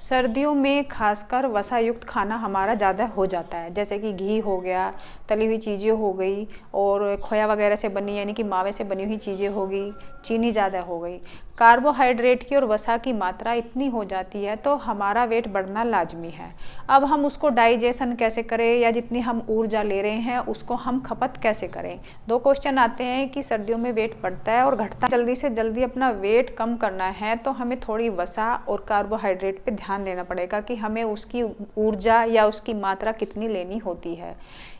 सर्दियों में खासकर वसा युक्त खाना हमारा ज़्यादा हो जाता है, जैसे कि घी हो गया, तली हुई चीज़ें हो गई और खोया वगैरह से बनी यानी कि मावे से बनी हुई चीज़ें हो गई, चीनी ज़्यादा हो गई। कार्बोहाइड्रेट की और वसा की मात्रा इतनी हो जाती है तो हमारा वेट बढ़ना लाजमी है। अब हम उसको डाइजेशन कैसे करें या जितनी हम ऊर्जा ले रहे हैं उसको हम खपत कैसे करें। दो क्वेश्चन आते हैं कि सर्दियों में वेट बढ़ता है और घटता है। जल्दी से जल्दी अपना वेट कम करना है तो हमें थोड़ी वसा और कार्बोहाइड्रेट पे ध्यान देना पड़ेगा कि हमें उसकी ऊर्जा या उसकी मात्रा कितनी लेनी होती है।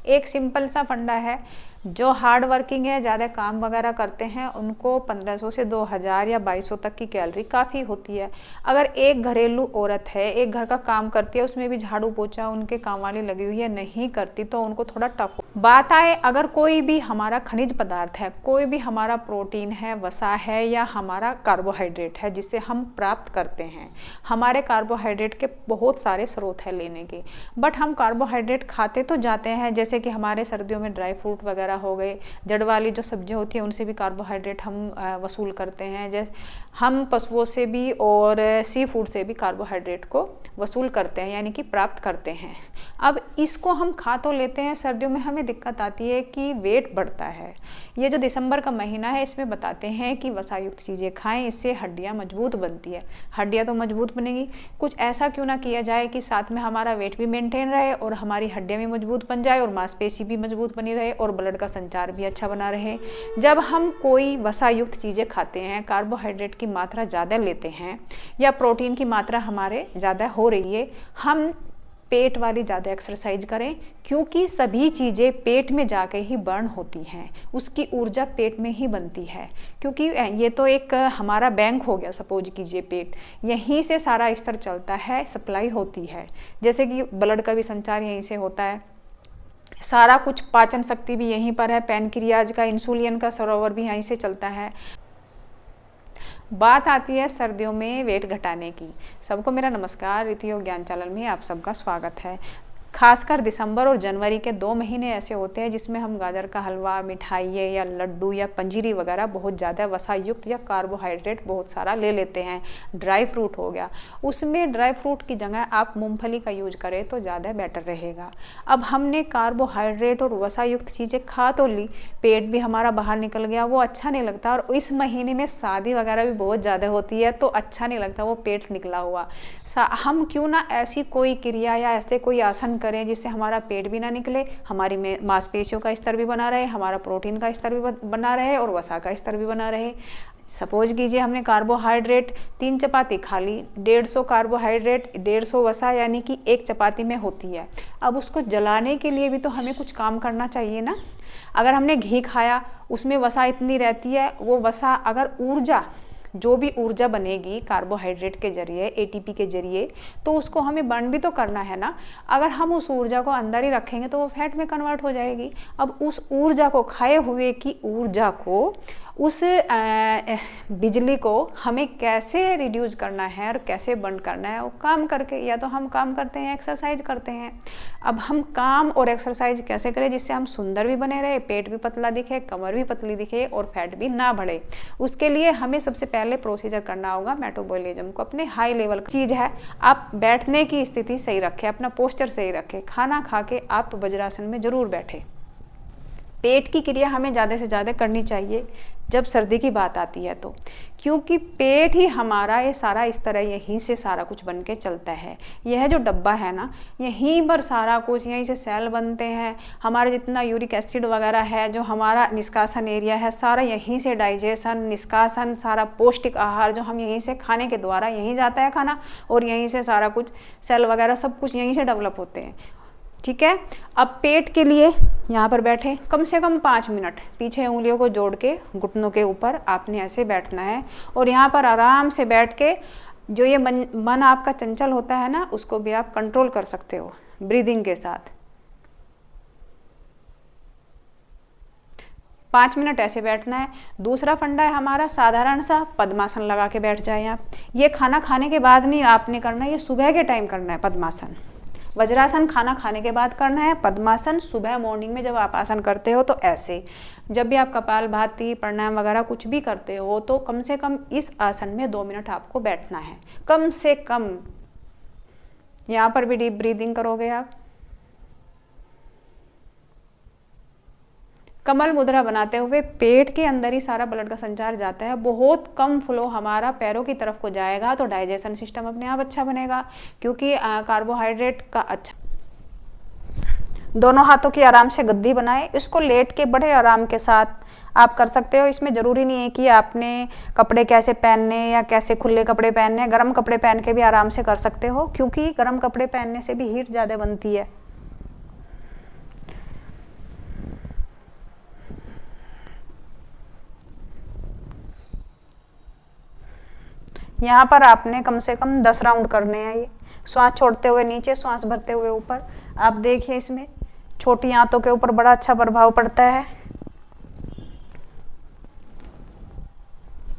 एक सिंपल सा फंडा है, जो हार्ड वर्किंग है, ज़्यादा काम वगैरह करते हैं, उनको 1500 से 2000 या 2200 तक की कैलोरी काफ़ी होती है। अगर एक घरेलू औरत है, एक घर का काम करती है, उसमें भी झाड़ू पोछा उनके काम वाली लगी हुई है, नहीं करती तो उनको थोड़ा टफ बात आए। अगर कोई भी हमारा खनिज पदार्थ है, कोई भी हमारा प्रोटीन है, वसा है या हमारा कार्बोहाइड्रेट है जिससे हम प्राप्त करते हैं, हमारे कार्बोहाइड्रेट के बहुत सारे स्रोत हैं लेने के, बट हम कार्बोहाइड्रेट खाते तो जाते हैं, जैसे कि हमारे सर्दियों में ड्राई फ्रूट वगैरह हो गए, जड़ वाली जो सब्जियां होती हैं उनसे भी कार्बोहाइड्रेट हम वसूल करते हैं। जैसे हम पशुओं से भी और सी फूड से भी कार्बोहाइड्रेट को वसूल करते हैं यानी कि प्राप्त करते हैं। अब इसको हम खा तो लेते हैं, सर्दियों में हमें दिक्कत आती है कि वेट बढ़ता है। ये जो दिसंबर का महीना है इसमें बताते हैं कि वसा युक्त चीज़ें खाएं, इससे हड्डियां मजबूत बनती है। हड्डियां तो मजबूत बनेगी, कुछ ऐसा क्यों ना किया जाए कि साथ में हमारा वेट भी मेंटेन रहे और हमारी हड्डियां भी मजबूत बन जाए और मांसपेशी भी मजबूत बनी रहे और ब्लड का संचार भी अच्छा बना रहे। जब हम कोई वसा युक्त चीज़ें खाते हैं, कार्बोहाइड्रेट की मात्रा ज़्यादा लेते हैं या प्रोटीन की मात्रा हमारे ज़्यादा हो रही है, हम पेट वाली ज़्यादा एक्सरसाइज करें, क्योंकि सभी चीज़ें पेट में जाके ही बर्न होती हैं, उसकी ऊर्जा पेट में ही बनती है। क्योंकि ये तो एक हमारा बैंक हो गया, सपोज कीजिए पेट, यहीं से सारा स्तर चलता है, सप्लाई होती है। जैसे कि ब्लड का भी संचार यहीं से होता है, सारा कुछ, पाचन शक्ति भी यहीं पर है, पैनक्रियाज का, इंसुलिन का सरोवर भी यहीं से चलता है। बात आती है सर्दियों में वेट घटाने की। सबको मेरा नमस्कार, ऋतु योग ज्ञान चैनल में आप सबका स्वागत है। खासकर दिसंबर और जनवरी के 2 महीने ऐसे होते हैं जिसमें हम गाजर का हलवा, मिठाइयाँ या लड्डू या पंजीरी वगैरह बहुत ज़्यादा वसा युक्त या कार्बोहाइड्रेट बहुत सारा ले लेते हैं। ड्राई फ्रूट हो गया, उसमें ड्राई फ्रूट की जगह आप मूंगफली का यूज करें तो ज़्यादा बेटर रहेगा। अब हमने कार्बोहाइड्रेट और वसा युक्त चीज़ें खा तो ली, पेट भी हमारा बाहर निकल गया, वो अच्छा नहीं लगता। और इस महीने में शादी वगैरह भी बहुत ज़्यादा होती है तो अच्छा नहीं लगता वो पेट निकला हुआ। हम क्यों ना ऐसी कोई क्रिया या ऐसे कोई आसन करें जिससे हमारा पेट भी ना निकले, हमारी मांसपेशियों का स्तर भी बना रहे, हमारा प्रोटीन का स्तर भी बना रहे और वसा का स्तर भी बना रहे। सपोज कीजिए हमने कार्बोहाइड्रेट 3 चपाती खा ली, 150 कार्बोहाइड्रेट 150 वसा यानी कि 1 चपाती में होती है। अब उसको जलाने के लिए भी तो हमें कुछ काम करना चाहिए ना। अगर हमने घी खाया, उसमें वसा इतनी रहती है, वो वसा अगर ऊर्जा, जो भी ऊर्जा बनेगी कार्बोहाइड्रेट के जरिए, एटीपी के जरिए, तो उसको हमें बर्न भी तो करना है ना। अगर हम उस ऊर्जा को अंदर ही रखेंगे तो वो फैट में कन्वर्ट हो जाएगी। अब उस ऊर्जा को, खाए हुए की ऊर्जा को, उस बिजली को हमें कैसे रिड्यूस करना है और कैसे बर्न करना है, वो काम करके, या तो हम काम करते हैं, एक्सरसाइज करते हैं। अब हम काम और एक्सरसाइज कैसे करें जिससे हम सुंदर भी बने रहे, पेट भी पतला दिखे, कमर भी पतली दिखे और फैट भी ना बढ़े। उसके लिए हमें सबसे पहले प्रोसीजर करना होगा मेटाबॉलिज्म को अपने हाई लेवल का। चीज़ है, आप बैठने की स्थिति सही रखें, अपना पोस्चर सही रखें, खाना खा के आप वज्रासन में जरूर बैठे। पेट की क्रिया हमें ज़्यादा से ज़्यादा करनी चाहिए जब सर्दी की बात आती है तो, क्योंकि पेट ही हमारा ये सारा इस तरह, यहीं से सारा कुछ बन के चलता है। यह जो डब्बा है ना, यहीं पर सारा कुछ, यहीं से सेल बनते हैं, हमारा जितना यूरिक एसिड वगैरह है, जो हमारा निष्कासन एरिया है, सारा यहीं से डाइजेशन, निष्कासन, सारा पौष्टिक आहार जो हम यहीं से खाने के द्वारा यहीं जाता है खाना, और यहीं से सारा कुछ सेल वगैरह सब कुछ यहीं से डेवलप होते हैं। ठीक है। अब पेट के लिए यहाँ पर बैठे, कम से कम 5 मिनट पीछे उंगलियों को जोड़ के घुटनों के ऊपर आपने ऐसे बैठना है और यहाँ पर आराम से बैठ के जो ये मन आपका चंचल होता है ना, उसको भी आप कंट्रोल कर सकते हो ब्रीदिंग के साथ। 5 मिनट ऐसे बैठना है। दूसरा फंडा है हमारा साधारण सा पद्मासन लगा के बैठ जाए आप। ये खाना खाने के बाद नहीं आपने करना है, ये सुबह के टाइम करना है पद्मासन। वज्रासन खाना खाने के बाद करना है, पद्मासन सुबह मॉर्निंग में जब आप आसन करते हो तो ऐसे। जब भी आप कपालभाति, प्राणायाम वगैरह कुछ भी करते हो तो कम से कम इस आसन में 2 मिनट आपको बैठना है, कम से कम। यहाँ पर भी डीप ब्रीदिंग करोगे आप। कमल मुद्रा बनाते हुए पेट के अंदर ही सारा ब्लड का संचार जाता है, बहुत कम फ्लो हमारा पैरों की तरफ को जाएगा, तो डाइजेशन सिस्टम अपने आप अच्छा बनेगा, क्योंकि कार्बोहाइड्रेट का अच्छा। दोनों हाथों की आराम से गद्दी बनाए, इसको लेट के बड़े आराम के साथ आप कर सकते हो। इसमें ज़रूरी नहीं है कि आपने कपड़े कैसे पहनने या कैसे खुले कपड़े पहनने, गर्म कपड़े पहन के भी आराम से कर सकते हो, क्योंकि गर्म कपड़े पहनने से भी हीट ज़्यादा बनती है। यहाँ पर आपने कम से कम 10 राउंड करने हैं। ये श्वास छोड़ते हुए नीचे, श्वास भरते हुए ऊपर। आप देखिए इसमें छोटी आंतों के ऊपर बड़ा अच्छा प्रभाव पड़ता है।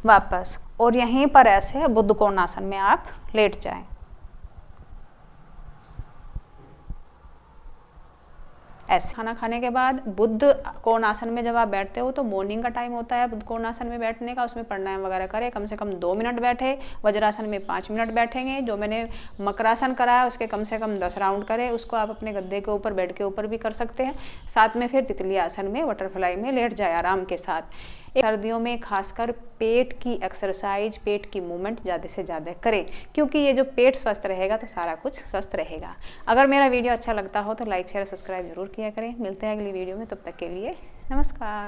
वापस, और यहीं पर ऐसे बुद्ध कोणासन में आप लेट जाएं। ऐसे खाना खाने के बाद बुद्ध कोणासन में जब आप बैठते हो तो मॉर्निंग का टाइम होता है बुद्ध कोणासन में बैठने का, उसमें प्राणायाम वगैरह करें, कम से कम 2 मिनट बैठे। वज्रासन में 5 मिनट बैठेंगे। जो मैंने मकरासन करा है उसके कम से कम 10 राउंड करें। उसको आप अपने गद्दे के ऊपर, बेड के ऊपर भी कर सकते हैं। साथ में फिर तितली आसन में, बटरफ्लाई में लेट जाए आराम के साथ। सर्दियों में खासकर पेट की एक्सरसाइज, पेट की मूवमेंट ज़्यादा से ज़्यादा करें, क्योंकि ये जो पेट स्वस्थ रहेगा तो सारा कुछ स्वस्थ रहेगा। अगर मेरा वीडियो अच्छा लगता हो तो लाइक शेयर सब्सक्राइब जरूर किया करें। मिलते हैं अगली वीडियो में, तब तक के लिए नमस्कार।